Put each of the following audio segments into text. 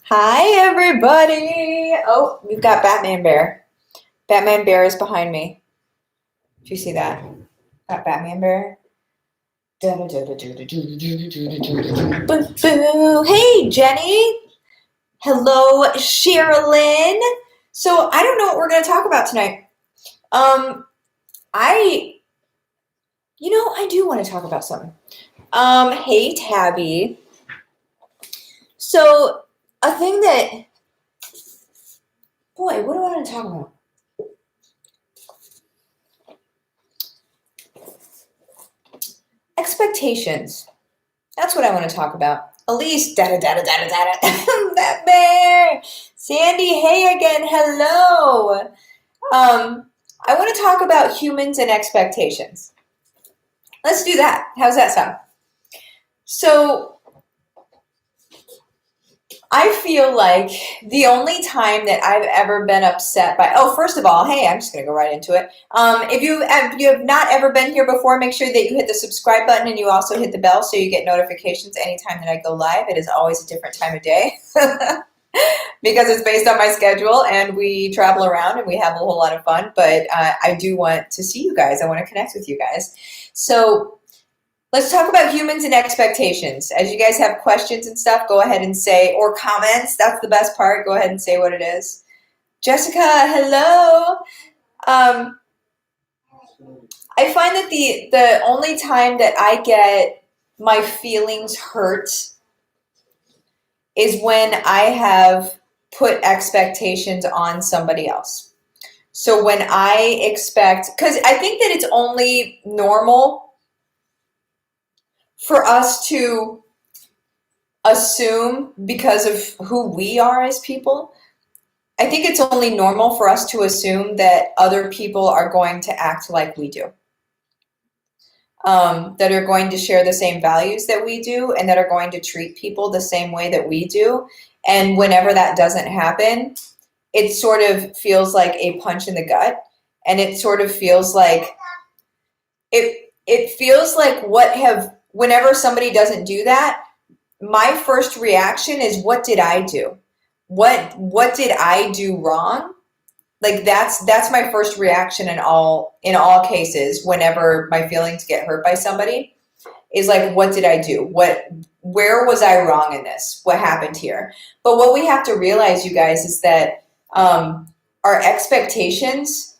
Hi, everybody. Oh, we've got Batman Bear. Batman Bear is behind me. Do you see that? Got Batman Bear. Boo, boo. Hey, Jenny. Hello, Sherilyn. So I don't know what we're going to talk about tonight. I do want to talk about something. Hey, Tabby. So a thing that, boy, what do I want to talk about? Expectations. That's what I want to talk about. Elise, that bear. Sandy, hey again, hello. I want to talk about humans and expectations. Let's do that. How's that sound? So, I feel like the only time that I've ever been upset by, first of all, hey, I'm just going to go right into it. If you have not ever been here before, make sure that you hit the subscribe button and you also hit the bell so you get notifications anytime that I go live. It is always a different time of day because it's based on my schedule and we travel around and we have a whole lot of fun. But I do want to see you guys. I want to connect with you guys. So let's talk about humans and expectations. As you guys have questions and stuff, go ahead and say, or comments. That's the best part. Go ahead and say what it is. Jessica, hello. I find that the only time that I get my feelings hurt is when I have put expectations on somebody else. So when I expect, because I think that it's only normal for us to assume, because of who we are as people, I think it's only normal for us to assume that other people are going to act like we do, that are going to share the same values that we do, and that are going to treat people the same way that we do. And whenever that doesn't happen, it sort of feels like a punch in the gut, and it sort of feels like it feels like whenever somebody doesn't do that, my first reaction is, what did I do? What did I do wrong? Like that's my first reaction in all cases whenever my feelings get hurt by somebody, is like, what did I do? Where was I wrong in this? What happened here? But what we have to realize, you guys, is that our expectations,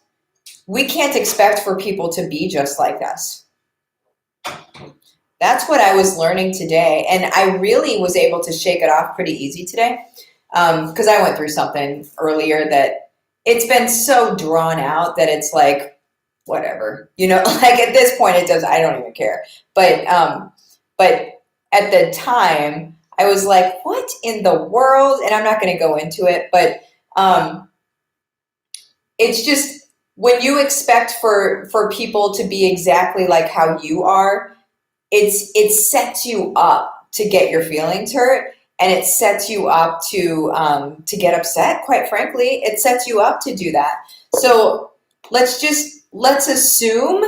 we can't expect for people to be just like us. That's what I was learning today. And I really was able to shake it off pretty easy today. Because I went through something earlier that it's been so drawn out that it's like, whatever, like at this point I don't even care. But at the time I was like, what in the world? And I'm not going to go into it, but it's just, when you expect for people to be exactly like how you are, it sets you up to get your feelings hurt, and it sets you up to get upset. Quite frankly, it sets you up to do that. So let's assume,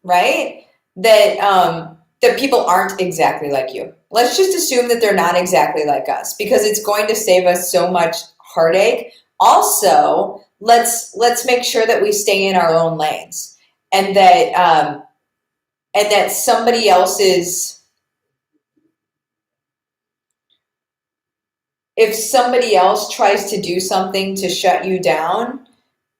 right, that people aren't exactly like you. Let's just assume that they're not exactly like us, because it's going to save us so much heartache. Also, let's make sure that we stay in our own lanes, and that somebody else's, if somebody else tries to do something to shut you down,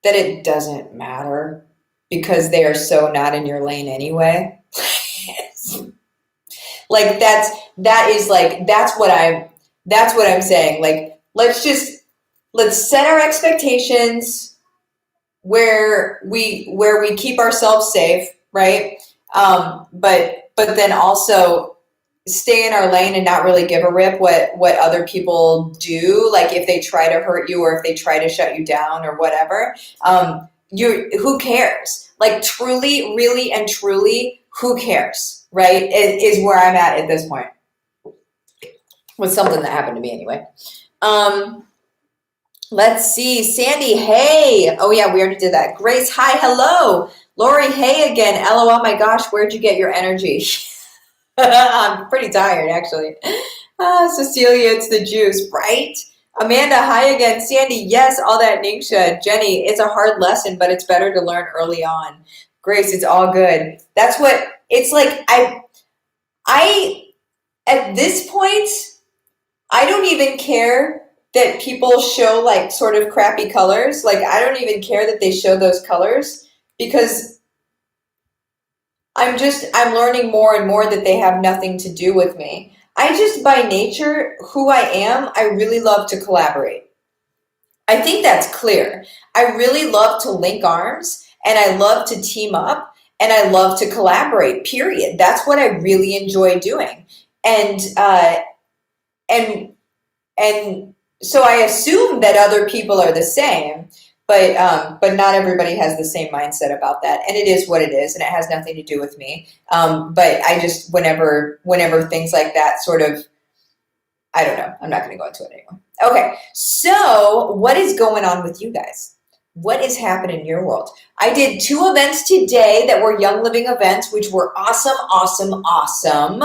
that it doesn't matter, because they are so not in your lane anyway. Like that's what I'm saying. Like, let's set our expectations where we keep ourselves safe, right? But then also stay in our lane and not really give a rip what other people do. Like if they try to hurt you, or if they try to shut you down or whatever, who cares? Like truly, really and truly, who cares, right? It is where I'm at this point. With something that happened to me anyway. Let's see. Sandy, hey. Oh yeah, we already did that. Grace, hi, hello. Lori, hey again. LOL, my gosh, where'd you get your energy? I'm pretty tired, actually. Cecilia, it's the juice, right? Amanda, hi again. Sandy, yes, all that Ningxia. Jenny, it's a hard lesson, but it's better to learn early on. Grace, it's all good. That's what it's like. I, at this point, I don't even care that people show like sort of crappy colors. Like, I don't even care that they show those colors because I'm learning more and more that they have nothing to do with me. I just, by nature, who I am, I really love to collaborate. I think that's clear. I really love to link arms and I love to team up and I love to collaborate, period. That's what I really enjoy doing. And, and and so I assume that other people are the same, but not everybody has the same mindset about that, and it is what it is, and it has nothing to do with me. But I just whenever things like that sort of, I don't know. I'm not going to go into it anymore. Okay, so what is going on with you guys? What is happening in your world? I did 2 events today that were Young Living events, which were awesome, awesome, awesome.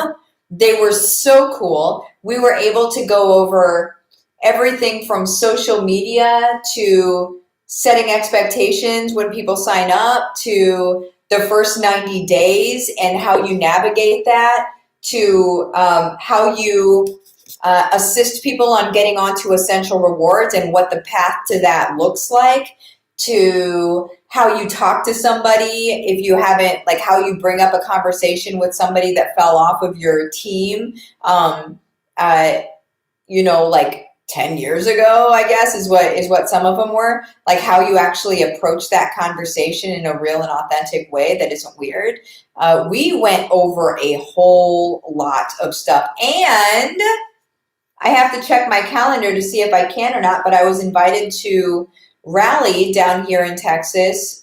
They were so cool. We were able to go over everything from social media to setting expectations when people sign up to the first 90 days and how you navigate that to how you assist people on getting onto essential rewards and what the path to that looks like, to how you talk to somebody if you haven't, like how you bring up a conversation with somebody that fell off of your team, uh, like 10 years ago, I guess is what some of them were, like how you actually approach that conversation in a real and authentic way that isn't weird. We went over a whole lot of stuff, and I have to check my calendar to see if I can or not, but I was invited to rally down here in Texas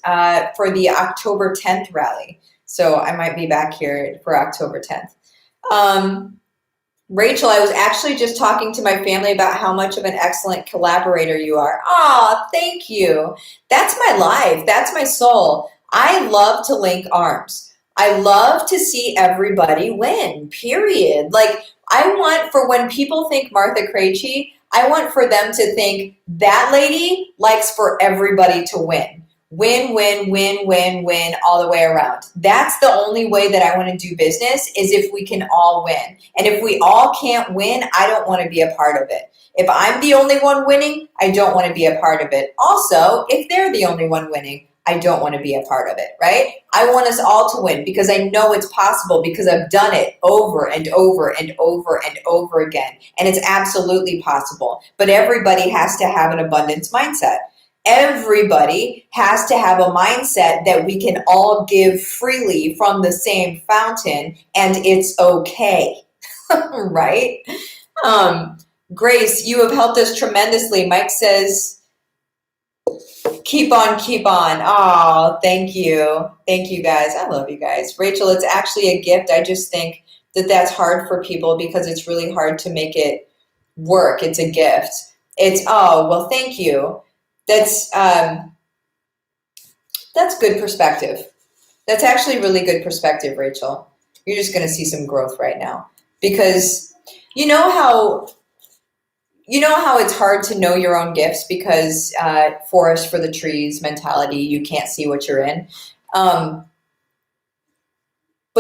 for the October 10th rally. So I might be back here for October 10th. Rachel, I was actually just talking to my family about how much of an excellent collaborator you are. Oh, thank you. That's my life. That's my soul. I love to link arms. I love to see everybody win, period. Like, I want for when people think Martha Krejci, I want for them to think that lady likes for everybody to win. Win, win, win, win, win, all the way around. That's the only way that I want to do business, is if we can all win. And if we all can't win, I don't want to be a part of it. If I'm the only one winning, I don't want to be a part of it. Also, if they're the only one winning, I don't want to be a part of it, right? I want us all to win because I know it's possible, because I've done it over and over and over and over again. And it's absolutely possible. But everybody has to have an abundance mindset. Everybody has to have a mindset that we can all give freely from the same fountain and it's okay, right? Grace, you have helped us tremendously. Mike says, keep on, keep on. Oh, thank you. Thank you guys. I love you guys. Rachel, it's actually a gift. I just think that that's hard for people because it's really hard to make it work. It's a gift. Oh, well, thank you. That's good perspective. That's actually really good perspective, Rachel. You're just going to see some growth right now, because you know how it's hard to know your own gifts because forest for the trees mentality, you can't see what you're in. But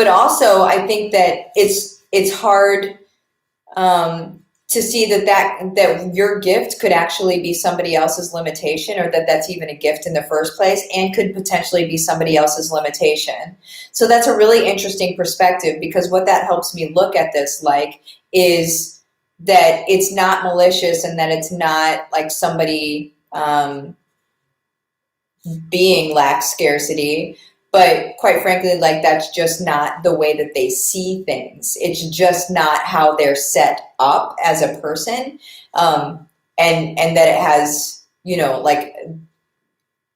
also, I think that it's hard to see that your gift could actually be somebody else's limitation, or that's even a gift in the first place, and could potentially be somebody else's limitation. So that's a really interesting perspective, because what that helps me look at this like is that it's not malicious, and that it's not like somebody being lacks scarcity. But quite frankly, like, that's just not the way that they see things. It's just not how they're set up as a person. And that it has,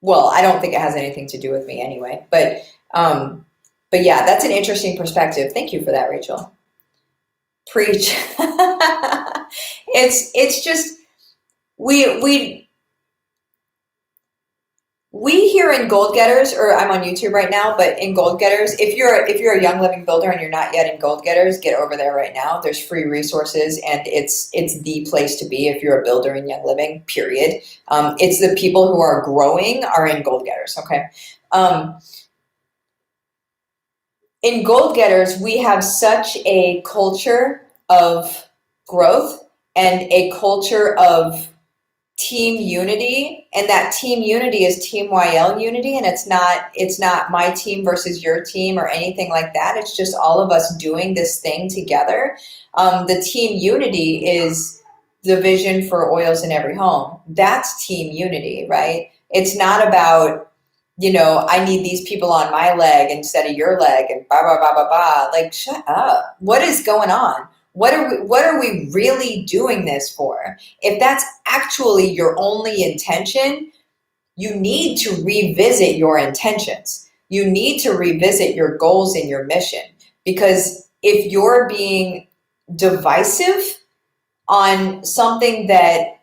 well, I don't think it has anything to do with me anyway. But yeah, that's an interesting perspective. Thank you for that, Rachel. Preach. It's just, we We here in Gold Getters, or I'm on YouTube right now, but in Gold Getters, if you're a Young Living builder and you're not yet in Gold Getters, get over there right now. There's free resources, and it's the place to be if you're a builder in Young Living. Period. It's the people who are growing are in Gold Getters. Okay. In Gold Getters, we have such a culture of growth and a culture of team unity, and that team unity is Team YL unity, and it's not my team versus your team or anything like that. It's just all of us doing this thing together. The team unity is the vision for oils in every home. That's team unity, right? It's not about, I need these people on my leg instead of your leg and blah blah blah blah blah. Like, shut up. What is going on? What are we really doing this for? If that's actually your only intention, you need to revisit your intentions. You need to revisit your goals and your mission. Because if you're being divisive on something that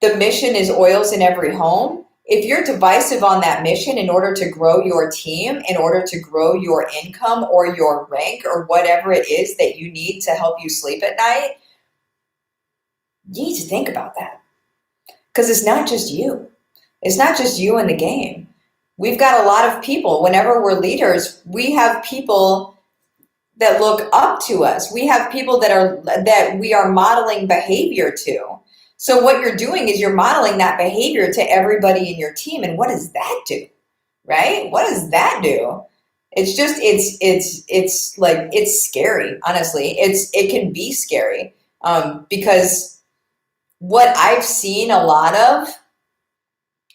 the mission is oils in every home, if you're divisive on that mission in order to grow your team, in order to grow your income or your rank or whatever it is that you need to help you sleep at night, you need to think about that. Because it's not just you. It's not just you in the game. We've got a lot of people. Whenever we're leaders, we have people that look up to us. We have people that we are modeling behavior to. So what you're doing is you're modeling that behavior to everybody in your team. And what does that do? Right? What does that do? It's just, it's scary, honestly. It can be scary because what I've seen a lot of,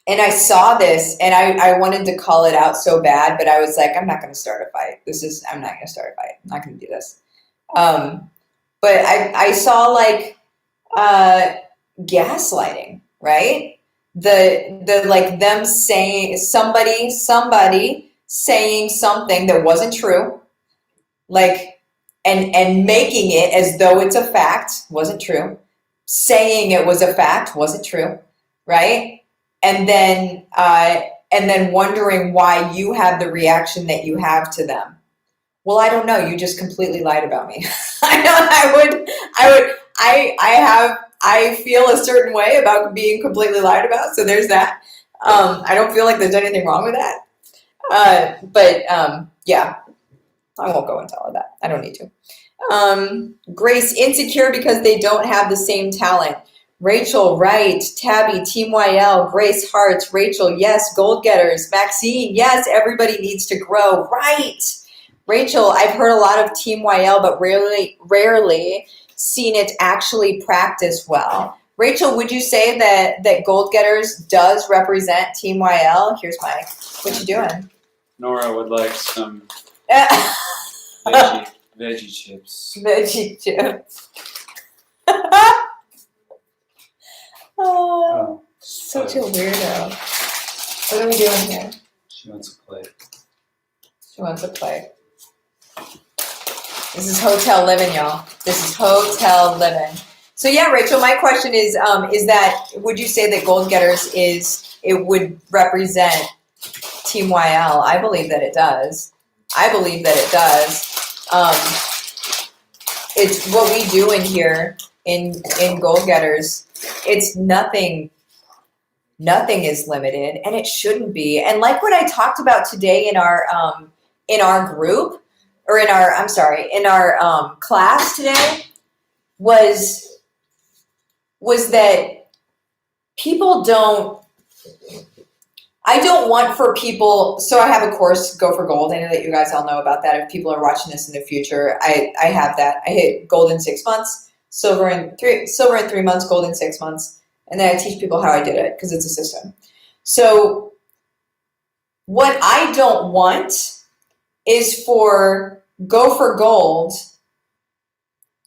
and I saw this and I wanted to call it out so bad, but I was like, I'm not going to start a fight. I'm not going to start a fight. I'm not going to do this. But I saw like, gaslighting, right? The like them saying somebody saying something that wasn't true, like and making it as though it's a fact, wasn't true. Saying it was a fact, wasn't true, right? And then wondering why you have the reaction that you have to them. Well, I don't know. You just completely lied about me. I feel a certain way about being completely lied about. So there's that. I don't feel like there's anything wrong with that. Yeah, I won't go into all of that. I don't need to. Grace, insecure because they don't have the same talent. Rachel, right. Tabby, Team YL, Grace, Hearts, Rachel, yes. Gold Getters, Maxine, yes. Everybody needs to grow, right. Rachel, I've heard a lot of Team YL, but rarely seen it actually practice well. Rachel, would you say that Gold Getters does represent Team YL? Here's Mike. What you doing? Nora would like some veggie chips. Veggie chips. Oh, such a weirdo. What are we doing here? She wants a plate. She wants a plate. This is hotel living, y'all. This is hotel living. So yeah, Rachel, my question is that would you say that Gold Getters would represent Team YL? I believe that it does. I believe that it does. It's what we do in here in Gold Getters. It's nothing is limited, and it shouldn't be. And like what I talked about today in our group, or in our class today, was that I don't want for people, so I have a course, Go for Gold. I know that you guys all know about that. If people are watching this in the future, I have that. I hit gold in 6 months, silver in 3 months, gold in 6 months. And then I teach people how I did it because it's a system. So what I don't want is for Go for Gold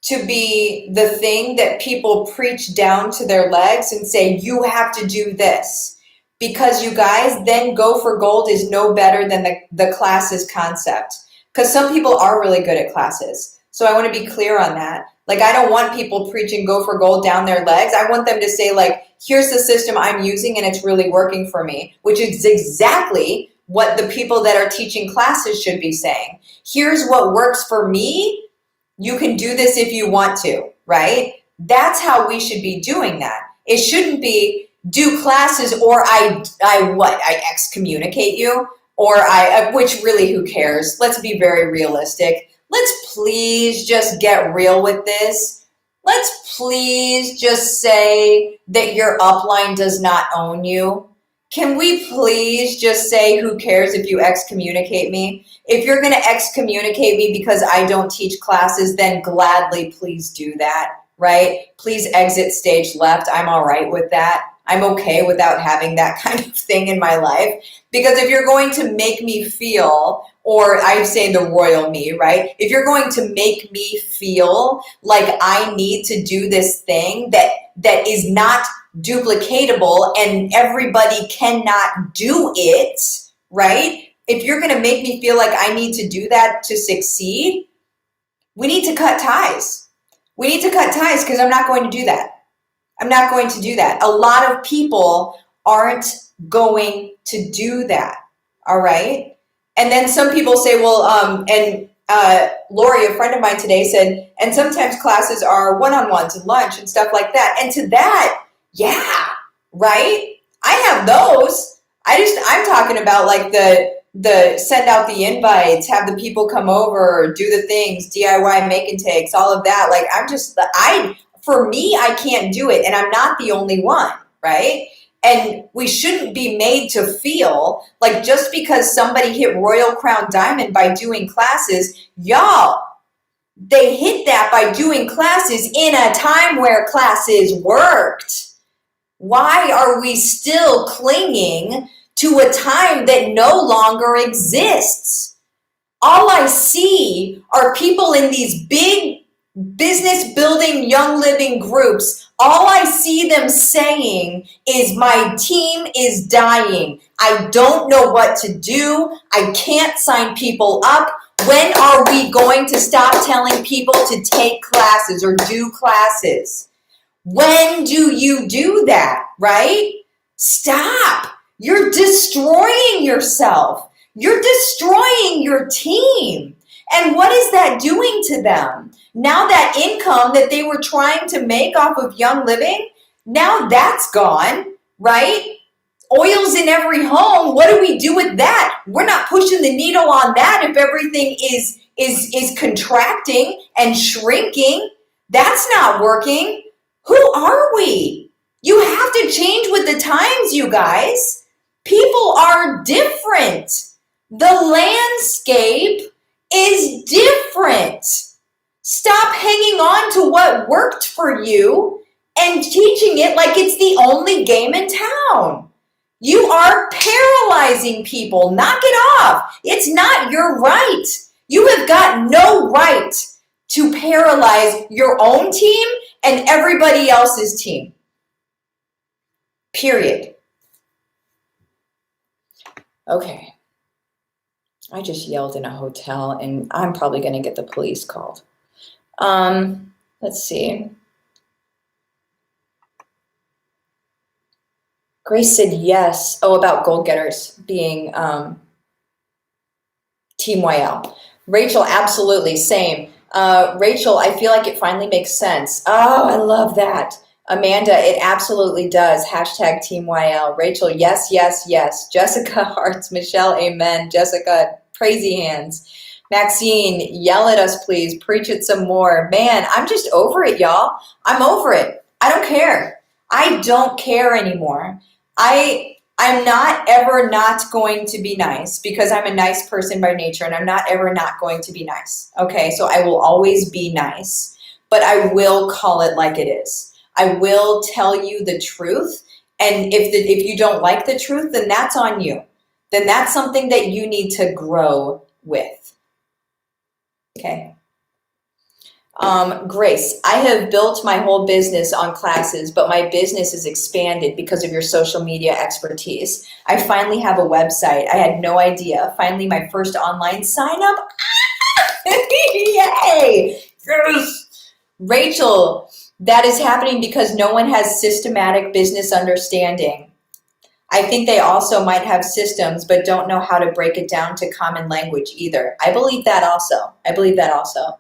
to be the thing that people preach down to their legs and say, you have to do this. Because you guys, then Go for Gold is no better than the classes concept. Because some people are really good at classes. So I want to be clear on that. Like, I don't want people preaching go for gold down their legs. I want them to say, like, here's the system I'm using and it's really working for me, which is exactly what the people that are teaching classes should be saying. Here's what works for me. You can do this if you want to, right? That's how we should be doing that. It shouldn't be do classes or I excommunicate you, or which really, who cares? Let's be very realistic. Let's please just get real with this. Let's please just say that your upline does not own you. Can we please just say, who cares if you excommunicate me? If you're going to excommunicate me because I don't teach classes, then gladly please do that, right? Please exit stage left. I'm all right with that. I'm okay without having that kind of thing in my life. Because if you're going to make me feel, or I'm saying the royal me, right? If you're going to make me feel like I need to do this thing that is not duplicatable and everybody cannot do it, right? If you're going to make me feel like I need to do that to succeed, we need to cut ties. We need to cut ties because I'm not going to do that. I'm not going to do that. A lot of people aren't going to do that. All right. And then some people say, well, Lori, a friend of mine today said, and sometimes classes are one-on-ones and lunch and stuff like that. And to that, yeah, right. I have those. I'm talking about like the send out the invites, have the people come over, do the things, DIY make and takes, all of that. Like for me, I can't do it. And I'm not the only one, right? And we shouldn't be made to feel like just because somebody hit Royal Crown Diamond by doing classes, y'all, they hit that by doing classes in a time where classes worked. Why are we still clinging to a time that no longer exists? All I see are people in these big business building, young living groups. All I see them saying is, my team is dying. I don't know what to do. I can't sign people up. When are we going to stop telling people to take classes or do classes? When do you do that, right? Stop. You're destroying yourself. You're destroying your team. And what is that doing to them? Now that income that they were trying to make off of Young Living, now that's gone, right? Oil's in every home. What do we do with that? We're not pushing the needle on that if everything is contracting and shrinking. That's not working. Who are we? You have to change with the times, you guys. People are different. The landscape is different. Stop hanging on to what worked for you and teaching it like it's the only game in town. You are paralyzing people. Knock it off. It's not your right. You have got no right to paralyze your own team and everybody else's team. Period. Okay. I just yelled in a hotel and I'm probably going to get the police called. Let's see. Grace said yes. Oh, about goal getters being Team YL. Rachel, absolutely. Same. Rachel, I feel like it finally makes sense. Oh, I love that. Amanda, it absolutely does. Hashtag Team YL. Rachel, yes, yes, yes. Jessica, hearts. Michelle, amen. Jessica, crazy hands. Maxine, yell at us, please. Preach it some more. Man, I'm just over it, y'all. I'm over it. I don't care. I don't care anymore. I'm not ever not going to be nice because I'm a nice person by nature, and I'm not ever not going to be nice. Okay, so I will always be nice, but I will call it like it is. I will tell you the truth, and if you don't like the truth, then that's on you. Then that's something that you need to grow with. Okay. Grace, I have built my whole business on classes, but my business is expanded because of your social media expertise. I finally have a website. I had no idea. Finally, my first online sign up. Yay! Yes. Rachel, that is happening because no one has systematic business understanding. I think they also might have systems, but don't know how to break it down to common language either. I believe that also. I believe that also.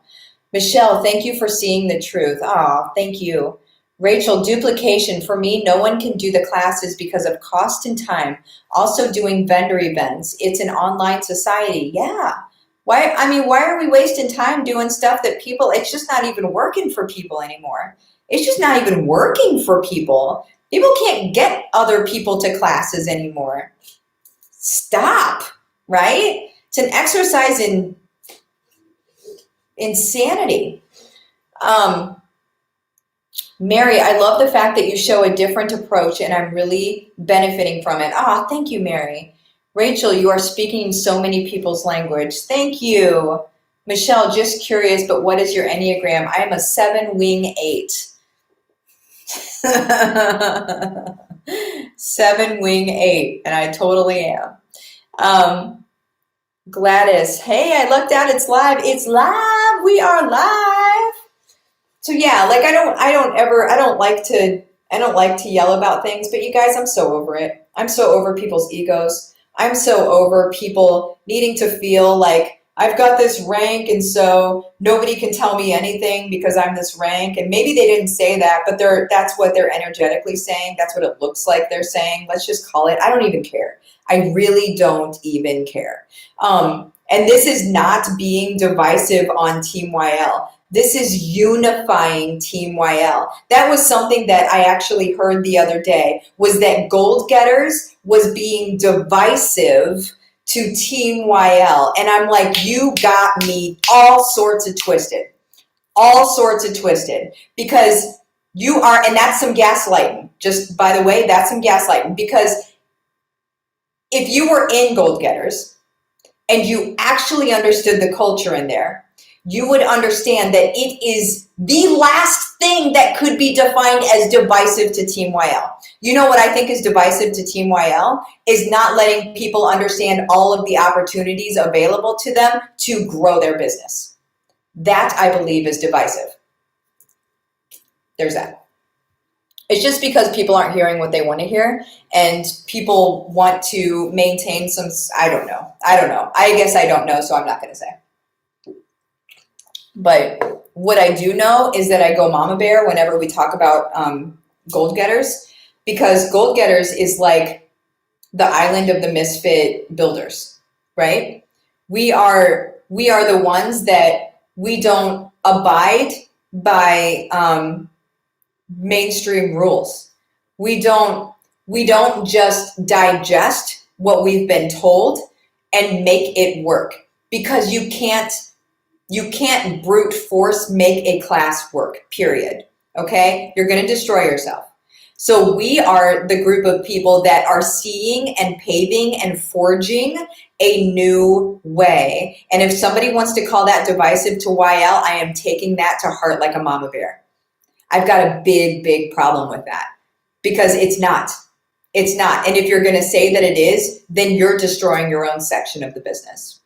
Michelle, thank you for seeing the truth. Oh, thank you. Rachel, duplication. For me, no one can do the classes because of cost and time. Also doing vendor events. It's an online society. Yeah. Why are we wasting time doing stuff that people, it's just not even working for people anymore. It's just not even working for people. People can't get other people to classes anymore. Stop, right? It's an exercise in insanity. Mary, I love the fact that you show a different approach and I'm really benefiting from it. Ah, thank you, Mary. Rachel, you are speaking so many people's language. Thank you. Michelle, just curious, but what is your Enneagram? I am a 7-wing 8. 7-wing 8, and I totally am. Gladys, hey, I looked out, it's live. It's live. We are live. So yeah, like I don't like to yell about things, but you guys, I'm so over it. I'm so over people's egos. I'm so over people needing to feel like I've got this rank and so nobody can tell me anything because I'm this rank. And maybe they didn't say that, but that's what they're energetically saying. That's what it looks like they're saying. Let's just call it. I don't even care. I really don't even care. And this is not being divisive on Team YL. This is unifying Team YL. That was something that I actually heard the other day, was that Gold Getters was being divisive to Team YL. And I'm like, you got me all sorts of twisted. All sorts of twisted. Because you are, and that's some gaslighting. Just by the way, that's some gaslighting. Because if you were in Gold Getters and you actually understood the culture in there, you would understand that it is the last thing that could be defined as divisive to Team YL. You know what I think is divisive to Team YL? Is not letting people understand all of the opportunities available to them to grow their business. That, I believe, is divisive. There's that. It's just because people aren't hearing what they want to hear, and people want to maintain some, I don't know. I guess I don't know, so I'm not going to say. But what I do know is that I go mama bear whenever we talk about Gold Getters, because Gold Getters is like the island of the misfit builders, right? We are the ones that we don't abide by mainstream rules. We don't just digest what we've been told and make it work, because you can't brute force make a class work, period. Okay? You're going to destroy yourself. So we are the group of people that are seeing and paving and forging a new way. And if somebody wants to call that divisive to YL, I am taking that to heart like a mama bear. I've got a big, big problem with that, because it's not. It's not. And if you're going to say that it is, then you're destroying your own section of the business.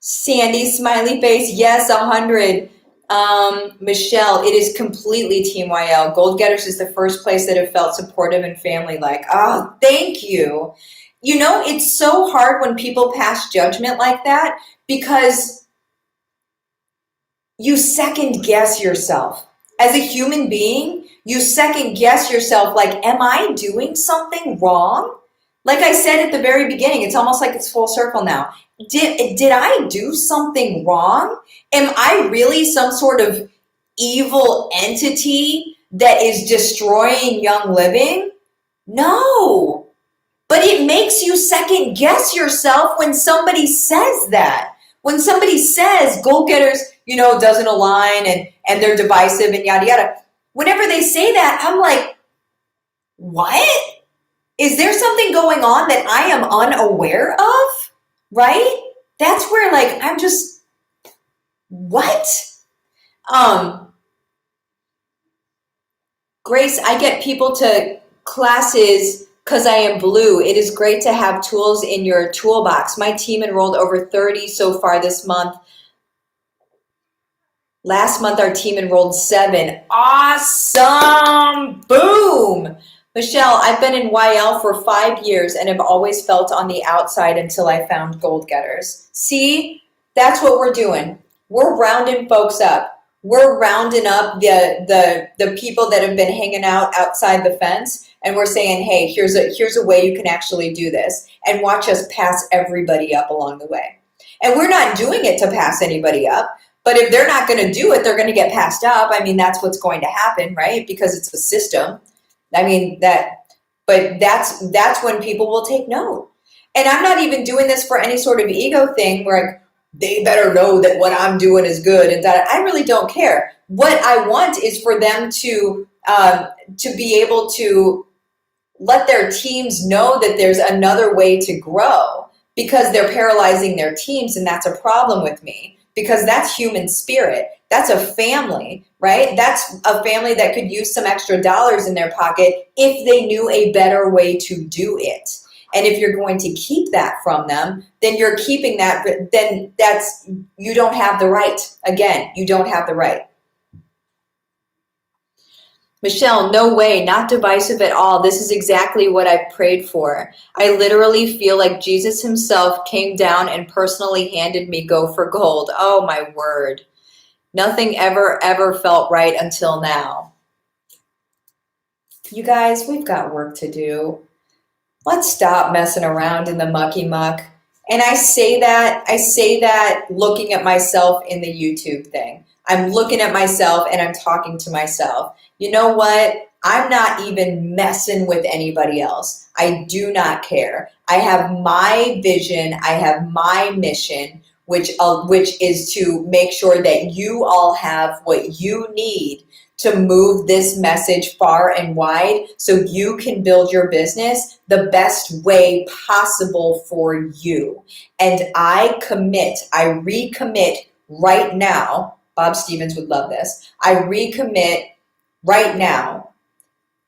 Sandy, smiley face, yes, 100. Michelle, it is completely Team YL. Gold Getters is the first place that have felt supportive and family-like. Oh, thank you. You know, it's so hard when people pass judgment like that, because you second guess yourself. As a human being, you second guess yourself like, am I doing something wrong? Like I said at the very beginning, it's almost like it's full circle now. Did I do something wrong? Am I really some sort of evil entity that is destroying young living? No. But it makes you second guess yourself when somebody says that. When somebody says Goal Getters, doesn't align and they're divisive and yada yada. Whenever they say that, I'm like, what? Is there something going on that I am unaware of? Right? That's where I'm just, what? Grace, I get people to classes because I am blue. It is great to have tools in your toolbox. My team enrolled over 30 so far this month. Last month, our team enrolled 7. Awesome. Boom. Michelle, I've been in YL for 5 years and have always felt on the outside until I found gold getters. See, that's what we're doing. We're rounding folks up. We're rounding up the people that have been hanging out outside the fence, and we're saying, hey, here's a way you can actually do this, and watch us pass everybody up along the way. And we're not doing it to pass anybody up. But if they're not going to do it, they're going to get passed up. I mean, that's what's going to happen, right? Because it's a system. I mean, but that's when people will take note. And I'm not even doing this for any sort of ego thing where like, they better know that what I'm doing is good and that I really don't care. What I want is for them to be able to let their teams know that there's another way to grow, because they're paralyzing their teams, and that's a problem with me. Because that's human spirit. That's a family, right? That's a family that could use some extra dollars in their pocket if they knew a better way to do it. And if you're going to keep that from them, then you're keeping that, then you don't have the right. Again, you don't have the right. Michelle, no way, not divisive at all. This is exactly what I prayed for. I literally feel like Jesus himself came down and personally handed me go for gold. Oh my word. Nothing ever felt right until now. You guys, we've got work to do. Let's stop messing around in the mucky muck. And I say that looking at myself in the YouTube thing. I'm looking at myself and I'm talking to myself. You know what? I'm not even messing with anybody else. I do not care. I have my vision. I have my mission, which is to make sure that you all have what you need to move this message far and wide so you can build your business the best way possible for you. And I recommit right now. Bob Stevens would love this. I recommit right now.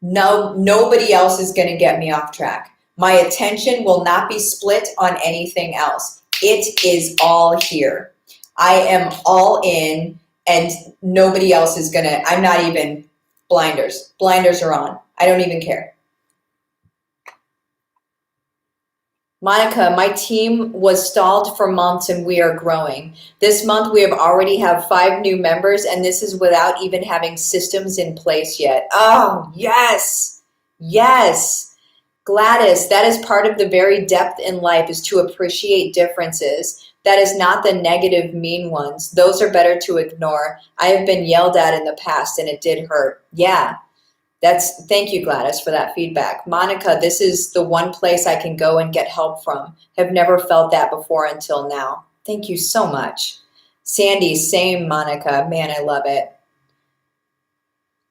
No, nobody else is going to get me off track. My attention will not be split on anything else. It is all here. I am all in, and nobody else is going to, I'm not even blinders. Blinders are on. I don't even care. Monica, my team was stalled for months and we are growing. This month we already have 5 new members, and this is without even having systems in place yet. Oh, yes. Yes. Gladys, that is part of the very depth in life, is to appreciate differences. That is not the negative, mean ones. Those are better to ignore. I have been yelled at in the past and it did hurt. Yeah. Thank you, Gladys, for that feedback. Monica, this is the one place I can go and get help from. Have never felt that before until now. Thank you so much. Sandy, same, Monica. Man, I love it.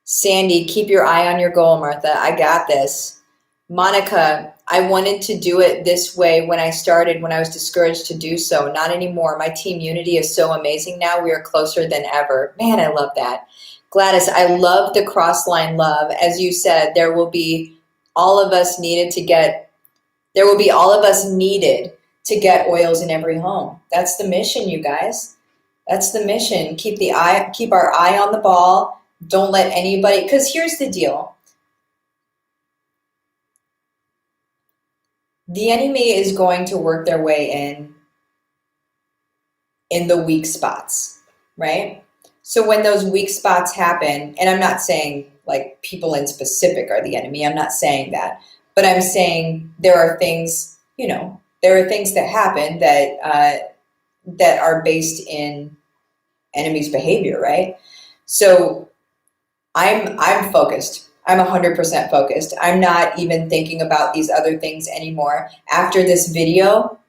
Sandy, keep your eye on your goal, Martha. I got this. Monica, I wanted to do it this way when I started, when I was discouraged to do so. Not anymore. My team unity is so amazing now. We are closer than ever. Man, I love that. Gladys, I love the cross-line love. As you said, there will be all of us needed to get oils in every home. That's the mission, you guys. That's the mission. Keep our eye on the ball. Don't let anybody, because here's the deal. The enemy is going to work their way in the weak spots, right? So when those weak spots happen, and I'm not saying like people in specific are the enemy, I'm not saying that, but I'm saying there are things, that happen that are based in enemy's behavior, right? So I'm focused. I'm 100% focused. I'm not even thinking about these other things anymore. After this video,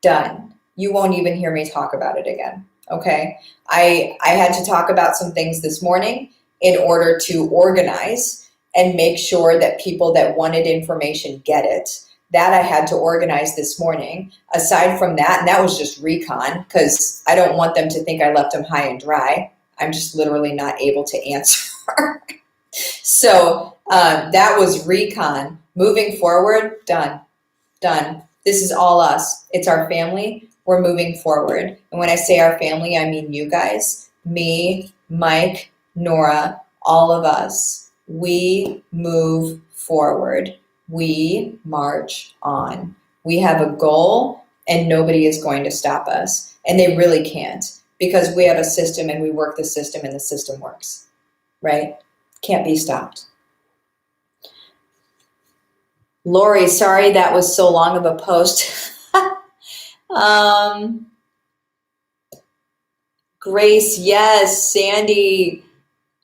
done. You won't even hear me talk about it again. Okay, I had to talk about some things this morning in order to organize and make sure that people that wanted information get it. That I had to organize this morning. Aside from that, and that was just recon, because I don't want them to think I left them high and dry. I'm just literally not able to answer. So that was recon. Moving forward, done. This is all us. It's our family. We're moving forward. And when I say our family, I mean you guys, me, Mike, Nora, all of us, we move forward. We march on. We have a goal and nobody is going to stop us. And they really can't, because we have a system and we work the system and the system works, right? Can't be stopped. Lori, sorry that was so long of a post. Grace, yes. Sandy,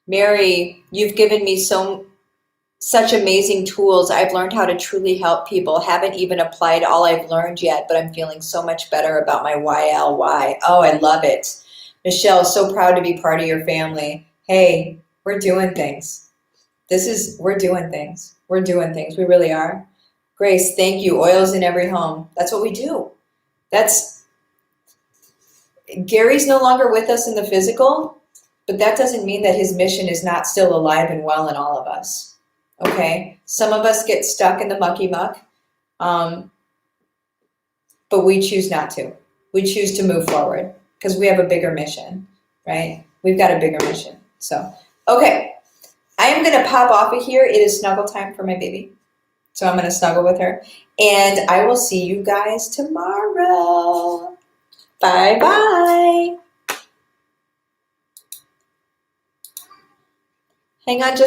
Mary, you've given me such amazing tools. I've learned how to truly help people. Haven't even applied all I've learned yet, but I'm feeling so much better about my YLY. Oh, I love it. Michelle, so proud to be part of your family. Hey, we're doing things. We're doing things. We're doing things. We really are. Grace, thank you. Oils in every home. That's what we do. Gary's no longer with us in the physical, but that doesn't mean that his mission is not still alive and well in all of us. Okay? Some of us get stuck in the mucky muck, but we choose not to. We choose to move forward because we have a bigger mission, right? We've got a bigger mission. So, okay. I am going to pop off of here. It is snuggle time for my baby. So I'm going to snuggle with her. And I will see you guys tomorrow. Bye-bye. Hang on just